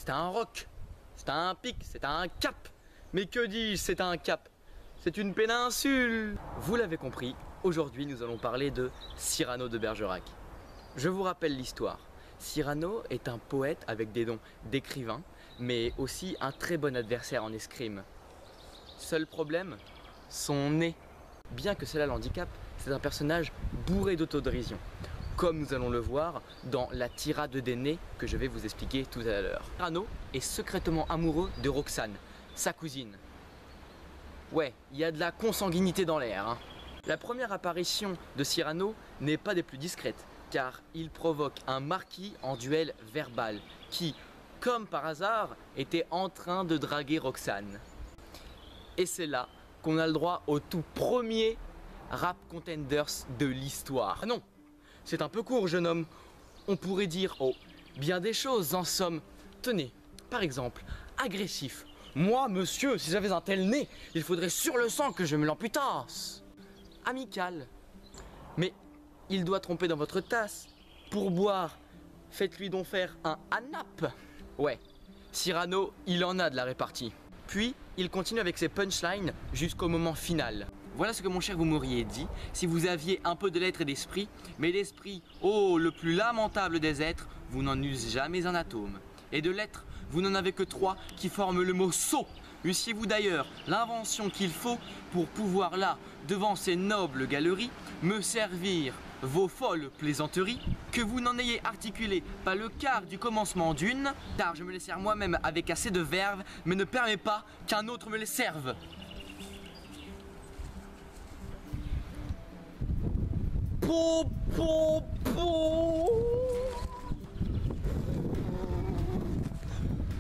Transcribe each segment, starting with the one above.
c'est un roc, c'est un pic, c'est un cap. Mais que dis-je, c'est un cap? C'est une péninsule. Vous l'avez compris, aujourd'hui nous allons parler de Cyrano de Bergerac. Je vous rappelle l'histoire. Cyrano est un poète avec des dons d'écrivain, mais aussi un très bon adversaire en escrime. Seul problème, son nez. Bien que cela l'handicape, c'est un personnage bourré d'autodérision, comme nous allons le voir dans la tirade des nez que je vais vous expliquer tout à l'heure. Cyrano est secrètement amoureux de Roxane, sa cousine. Ouais, il y a de la consanguinité dans l'air, hein. La première apparition de Cyrano n'est pas des plus discrètes, car il provoque un marquis en duel verbal qui, comme par hasard, était en train de draguer Roxane. Et c'est là qu'on a le droit au tout premier rap contenders de l'histoire. Ah non, c'est un peu court, jeune homme. On pourrait dire, oh, bien des choses en somme. Tenez, par exemple, agressif. Moi, monsieur, si j'avais un tel nez, il faudrait sur le sang que je me l'amputasse. Amical. Mais il doit tromper dans votre tasse. Pour boire, faites-lui donc faire un anap. Ouais, Cyrano, il en a de la répartie. Puis, il continue avec ses punchlines jusqu'au moment final. Voilà ce que mon cher vous m'auriez dit si vous aviez un peu de lettres et d'esprit, mais l'esprit, oh, le plus lamentable des êtres, vous n'en usez jamais un atome. Et de lettres, vous n'en avez que 3 qui forment le mot sot. Eussiez-vous d'ailleurs l'invention qu'il faut pour pouvoir là, devant ces nobles galeries, me servir vos folles plaisanteries, que vous n'en ayez articulé pas le quart du commencement d'une, car je me les sers moi-même avec assez de verve, mais ne permets pas qu'un autre me les serve. Po, po, po.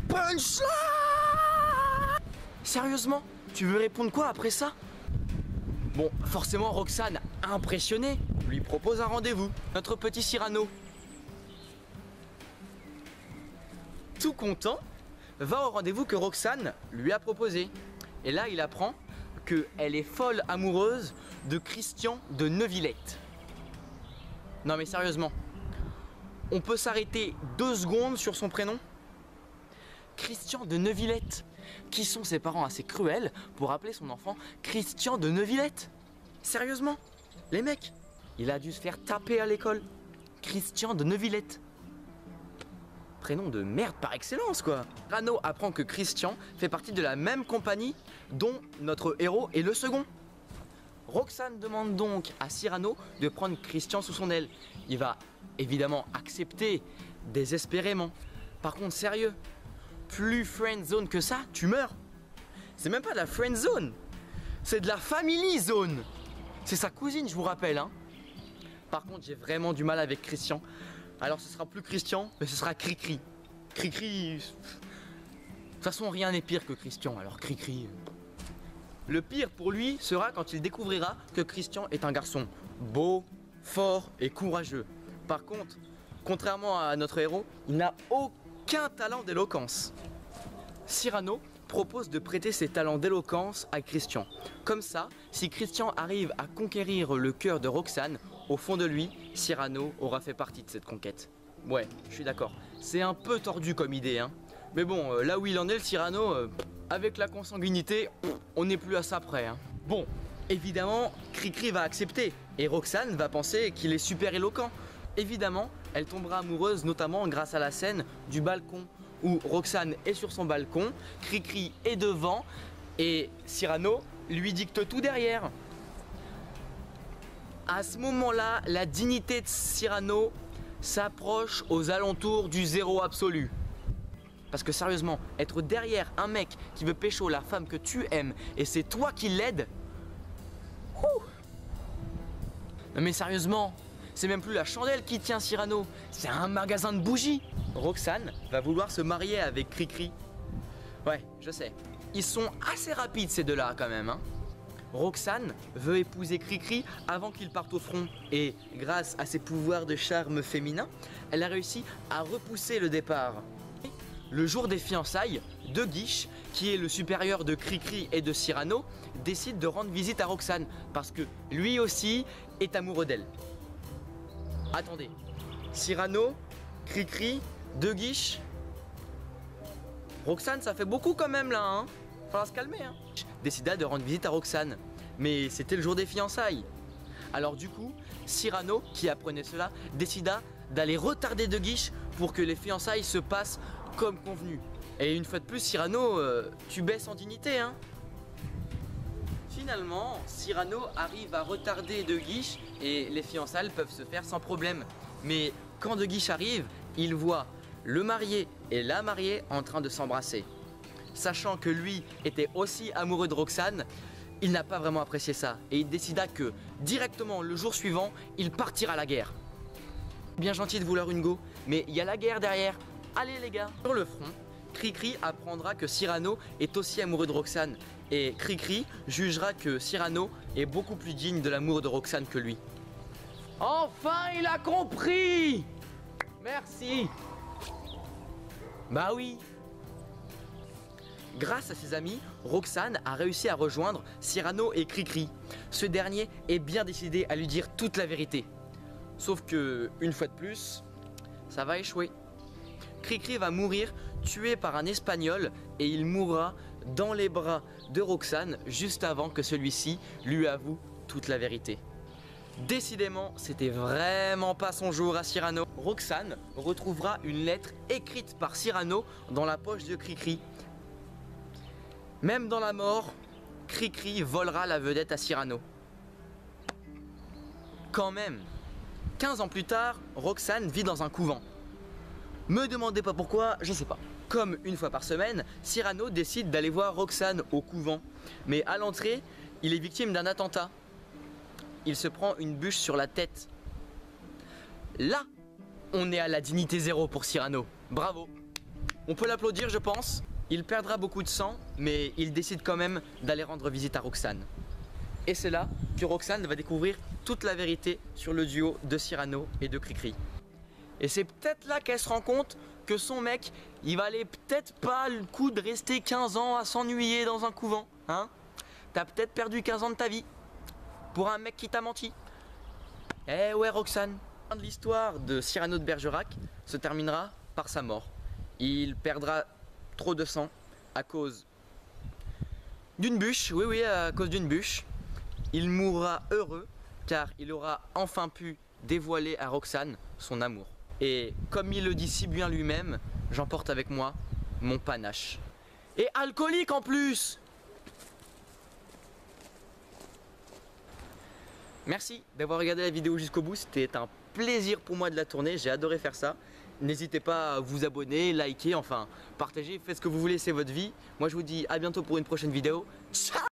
Punchline! Sérieusement? Tu veux répondre quoi après ça? Bon, forcément Roxane, impressionnée, lui propose un rendez-vous. Notre petit Cyrano, tout content, va au rendez-vous que Roxane lui a proposé. Et là, il apprend qu'elle est folle amoureuse de Christian de Neuvillette. Non mais sérieusement, on peut s'arrêter 2 secondes sur son prénom? Christian de Neuvillette. Qui sont ses parents assez cruels pour appeler son enfant Christian de Neuvillette? Sérieusement? Les mecs, il a dû se faire taper à l'école. Christian de Neuvillette. Prénom de merde par excellence quoi. Cyrano apprend que Christian fait partie de la même compagnie dont notre héros est le second. Roxane demande donc à Cyrano de prendre Christian sous son aile. Il va évidemment accepter désespérément. Par contre sérieux, plus friend zone que ça, tu meurs. C'est même pas de la friend zone, c'est de la family zone. C'est sa cousine, je vous rappelle, hein. Par contre, j'ai vraiment du mal avec Christian. Alors ce sera plus Christian, mais ce sera Cricri. Cricri... De toute façon, rien n'est pire que Christian, alors Cricri... Le pire pour lui sera quand il découvrira que Christian est un garçon beau, fort et courageux. Par contre, contrairement à notre héros, il n'a aucun talent d'éloquence. Cyrano propose de prêter ses talents d'éloquence à Christian. Comme ça, si Christian arrive à conquérir le cœur de Roxane, au fond de lui, Cyrano aura fait partie de cette conquête. Ouais, je suis d'accord. C'est un peu tordu comme idée, hein. Mais bon, là où il en est, le Cyrano, avec la consanguinité, on n'est plus à ça près, hein. Bon, évidemment, Cricri va accepter. Et Roxane va penser qu'il est super éloquent. Évidemment, elle tombera amoureuse notamment grâce à la scène du balcon où Roxane est sur son balcon, Cricri est devant et Cyrano lui dicte tout derrière. À ce moment-là, la dignité de Cyrano s'approche aux alentours du zéro absolu. Parce que sérieusement, être derrière un mec qui veut pécho la femme que tu aimes et c'est toi qui l'aide. Non mais sérieusement, c'est même plus la chandelle qui tient Cyrano, c'est un magasin de bougies. Roxane va vouloir se marier avec Cricri. Ouais, je sais. Ils sont assez rapides ces deux-là quand même, hein. Roxane veut épouser Cricri avant qu'il parte au front. Et grâce à ses pouvoirs de charme féminin, elle a réussi à repousser le départ. Le jour des fiançailles, De Guiche, qui est le supérieur de Cricri et de Cyrano, décide de rendre visite à Roxane parce que lui aussi est amoureux d'elle. Attendez, Cyrano, Cricri, De Guiche. Roxane, ça fait beaucoup quand même là, hein. Faudra se calmer, hein. Décida de rendre visite à Roxane, mais c'était le jour des fiançailles. Alors du coup, Cyrano, qui apprenait cela, décida d'aller retarder de Guiche pour que les fiançailles se passent comme convenu. Et une fois de plus, Cyrano, tu baisses en dignité, hein. Finalement, Cyrano arrive à retarder De Guiche et les fiançailles peuvent se faire sans problème. Mais quand De Guiche arrive, il voit le marié et la mariée en train de s'embrasser. Sachant que lui était aussi amoureux de Roxane, il n'a pas vraiment apprécié ça et il décida que directement le jour suivant, il partira à la guerre. Bien gentil de vouloir une go, mais il y a la guerre derrière. Allez les gars. Sur le front, Cricri apprendra que Cyrano est aussi amoureux de Roxane et Cricri jugera que Cyrano est beaucoup plus digne de l'amour de Roxane que lui. Enfin, il a compris! Merci! Bah oui! Grâce à ses amis, Roxane a réussi à rejoindre Cyrano et Cricri. Ce dernier est bien décidé à lui dire toute la vérité. Sauf que, une fois de plus, ça va échouer. Cricri va mourir tué par un Espagnol et il mourra dans les bras de Roxane juste avant que celui-ci lui avoue toute la vérité. Décidément, c'était vraiment pas son jour à Cyrano. Roxane retrouvera une lettre écrite par Cyrano dans la poche de Cricri. Même dans la mort, Cricri volera la vedette à Cyrano. Quand même, 15 ans plus tard, Roxane vit dans un couvent. Me demandez pas pourquoi, je sais pas. Comme une fois par semaine, Cyrano décide d'aller voir Roxane au couvent. Mais à l'entrée, il est victime d'un attentat. Il se prend une bûche sur la tête. Là, on est à la dignité zéro pour Cyrano. Bravo. On peut l'applaudir, je pense. Il perdra beaucoup de sang, mais il décide quand même d'aller rendre visite à Roxane. Et c'est là que Roxane va découvrir toute la vérité sur le duo de Cyrano et de Cricri. Et c'est peut-être là qu'elle se rend compte que son mec, il valait peut-être pas le coup de rester 15 ans à s'ennuyer dans un couvent, hein. T'as peut-être perdu 15 ans de ta vie pour un mec qui t'a menti. Eh ouais Roxane. L'histoire de Cyrano de Bergerac se terminera par sa mort. Il perdra trop de sang à cause d'une bûche, oui, à cause d'une bûche. Il mourra heureux car il aura enfin pu dévoiler à Roxane son amour. Et comme il le dit si bien lui-même, j'emporte avec moi mon panache. Et alcoolique en plus! Merci d'avoir regardé la vidéo jusqu'au bout, c'était un plaisir pour moi de la tourner, j'ai adoré faire ça. N'hésitez pas à vous abonner, liker, enfin partager, faites ce que vous voulez, c'est votre vie. Moi je vous dis à bientôt pour une prochaine vidéo. Ciao!